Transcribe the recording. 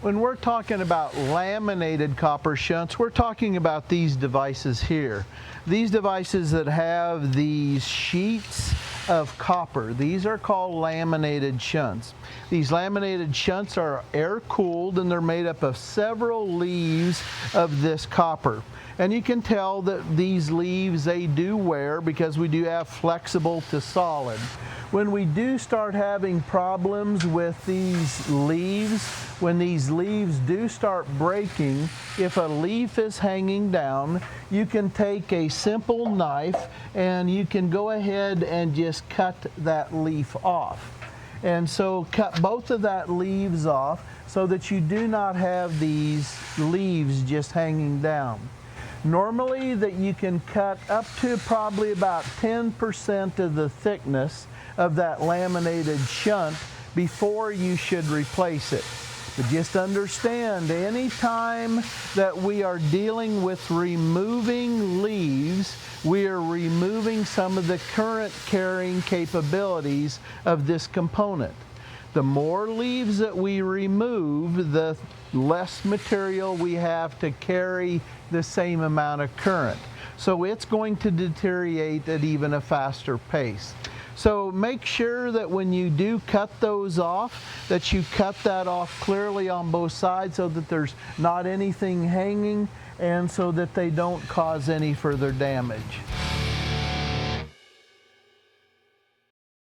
When we're talking about laminated copper shunts, we're talking about these devices here. These devices that have these sheets of copper, these are called laminated shunts. These laminated shunts are air-cooled and they're made up of several leaves of this copper. And you can tell that these leaves, they do wear because we do have flexible to solid. When we do start having problems with these leaves, when these leaves do start breaking, if a leaf is hanging down, you can take a simple knife and you can go ahead and just cut that leaf off. And so cut both of that leaves off so that you do not have these leaves just hanging down. Normally that you can cut up to probably about 10% of the thickness of that laminated shunt before you should replace it. But just understand, any time that we are dealing with removing leaves, we are removing some of the current carrying capabilities of this component. The more leaves that we remove, the less material we have to carry the same amount of current. So it's going to deteriorate at even a faster pace. So make sure that when you do cut those off, that you cut that off clearly on both sides so that there's not anything hanging and so that they don't cause any further damage.